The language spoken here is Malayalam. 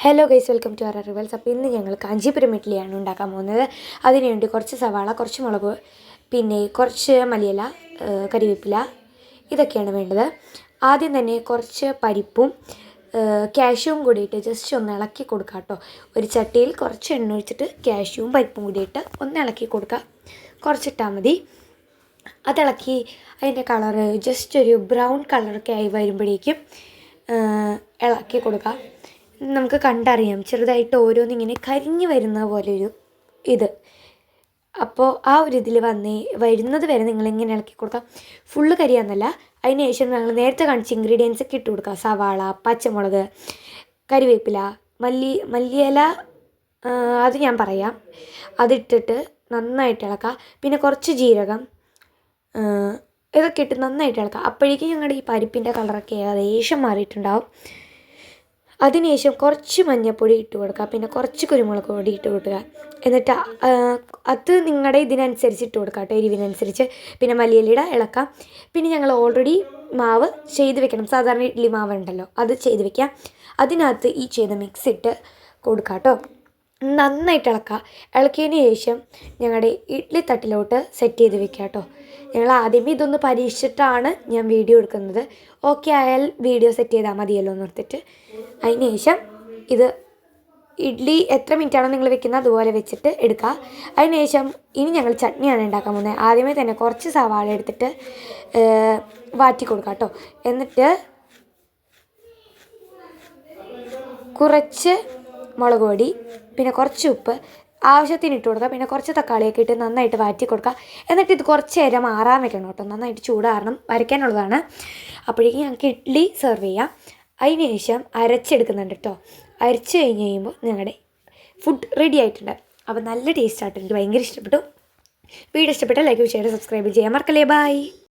Hello guys, welcome to our rivals. അപ്പോൾ ഇന്ന് ഞങ്ങൾ കാഞ്ചീപുരം ഇഡ്ഡലിയാണ് ഉണ്ടാക്കാൻ പോകുന്നത്. അതിനുവേണ്ടി കുറച്ച് സവാള, കുറച്ച് മുളക്, പിന്നെ കുറച്ച് മല്ലിയില, കരിവേപ്പില, ഇതൊക്കെയാണ് വേണ്ടത്. ആദ്യം തന്നെ കുറച്ച് പരിപ്പും കാഷ്യൂവും കൂടിയിട്ട് ജസ്റ്റ് ഒന്ന് ഇളക്കി കൊടുക്കുക കേട്ടോ. ഒരു ചട്ടിയിൽ കുറച്ച് എണ്ണ ഒഴിച്ചിട്ട് കാഷ്യൂവും പരിപ്പും കൂടിയിട്ട് ഒന്ന് ഇളക്കി കൊടുക്കുക. കുറച്ചിട്ടാൽ മതി. അതിളക്കി അതിൻ്റെ കളറ് ജസ്റ്റ് ഒരു ബ്രൗൺ കളറൊക്കെ ആയി വരുമ്പോഴേക്കും ഇളക്കി കൊടുക്കുക. നമുക്ക് കണ്ടറിയാം ചെറുതായിട്ട് ഓരോന്നിങ്ങനെ കരിഞ്ഞു വരുന്ന പോലെയൊരു ഇത്. അപ്പോൾ ആ ഒരു ഇതിൽ വരുന്നത് വരെ നിങ്ങളിങ്ങനെ ഇളക്കി കൊടുക്കാം. ഫുള്ള് കരിയാന്നല്ല. അതിന് ശേഷം ഞങ്ങൾ നേരത്തെ കാണിച്ച ഇൻഗ്രീഡിയൻസ് ഒക്കെ ഇട്ട് കൊടുക്കുക. സവാള, പച്ചമുളക്, കരിവേപ്പില, മല്ലിയില, അത് ഞാൻ പറയാം. അതിട്ടിട്ട് നന്നായിട്ട് ഇളക്കുക. പിന്നെ കുറച്ച് ജീരകം, ഇതൊക്കെ ഇട്ട് നന്നായിട്ട് ഇളക്കുക. അപ്പോഴേക്കും ഞങ്ങളുടെ ഈ പരിപ്പിൻ്റെ കളറൊക്കെ ഏകദേശം മാറിയിട്ടുണ്ടാവും. അതിനുശേഷം കുറച്ച് മഞ്ഞൾപ്പൊടി ഇട്ട് കൊടുക്കുക. പിന്നെ കുറച്ച് കുരുമുളക് പൊടി ഇട്ട് കൊടുക്കുക. എന്നിട്ട് അത് നിങ്ങളുടെ ഇതിനനുസരിച്ച് ഇട്ട് കൊടുക്കുക കേട്ടോ, എരിവിനനുസരിച്ച്. പിന്നെ മല്ലിയിലയുടെ ഇളക്കാം. പിന്നെ ഞങ്ങൾ ഓൾറെഡി മാവ് ചെയ്ത് വെക്കണം. സാധാരണ ഇഡ്ഡലി മാവ് ഉണ്ടല്ലോ, അത് ചെയ്ത് വെക്കാം. അതിനകത്ത് ഈ ചെയ്ത മിക്സ് ഇട്ട് കൊടുക്കുക കേട്ടോ. നന്നായിട്ട് ഇളക്കുക. ഇളക്കിയതിന് ശേഷം ഞങ്ങളുടെ ഇഡ്ഡലി തട്ടിലോട്ട് സെറ്റ് ചെയ്ത് വെക്കുക കേട്ടോ. ഞങ്ങൾ ആദ്യമേ ഇതൊന്ന് പരീക്ഷിച്ചിട്ടാണ് ഞാൻ വീഡിയോ എടുക്കുന്നത്. ഓക്കെ ആയാൽ വീഡിയോ സെറ്റ് ചെയ്താൽ മതിയല്ലോ എന്ന് ഓർത്തിട്ട്. അതിന് ശേഷം ഇത് ഇഡ്ഡലി എത്ര മിനിറ്റാണോ നിങ്ങൾ വെക്കുന്നത് അതുപോലെ വെച്ചിട്ട് എടുക്കുക. അതിന് ശേഷം ഇനി ഞങ്ങൾ ചട്നിയാണ് ഉണ്ടാക്കാൻ പോകുന്നത്. ആദ്യമേ തന്നെ കുറച്ച് സവാള എടുത്തിട്ട് വാറ്റി കൊടുക്കുക കേട്ടോ. എന്നിട്ട് കുറച്ച് മുളക് പൊടി, പിന്നെ കുറച്ച് ഉപ്പ് ആവശ്യത്തിന് ഇട്ട് കൊടുക്കുക. പിന്നെ കുറച്ച് തക്കാളിയൊക്കെ ഇട്ട് നന്നായിട്ട് വാറ്റി കൊടുക്കുക. എന്നിട്ട് ഇത് കുറച്ച് നേരം ആറാൻ വെക്കണം കേട്ടോ. നന്നായിട്ട് ചൂടാറണം. വരയ്ക്കാനുള്ളതാണ്. അപ്പോഴേക്കും ഞങ്ങൾക്ക് ഇഡ്ഡലി സെർവ് ചെയ്യാം. അതിന് ശേഷം അരച്ചെടുക്കുന്നുണ്ട് കേട്ടോ. അരച്ച് കഴിഞ്ഞ് കഴിയുമ്പോൾ ഞങ്ങളുടെ ഫുഡ് റെഡി ആയിട്ടുണ്ട്. അപ്പോൾ നല്ല ടേസ്റ്റ് ആയിട്ട് എനിക്ക് ഭയങ്കര ഇഷ്ടപ്പെട്ടു. വീഡിയോ ഇഷ്ടപ്പെട്ടാൽ ലൈക്ക്, ഷെയർ, സബ്സ്ക്രൈബ് ചെയ്യാൻ മറക്കല്ലേ. ബൈ.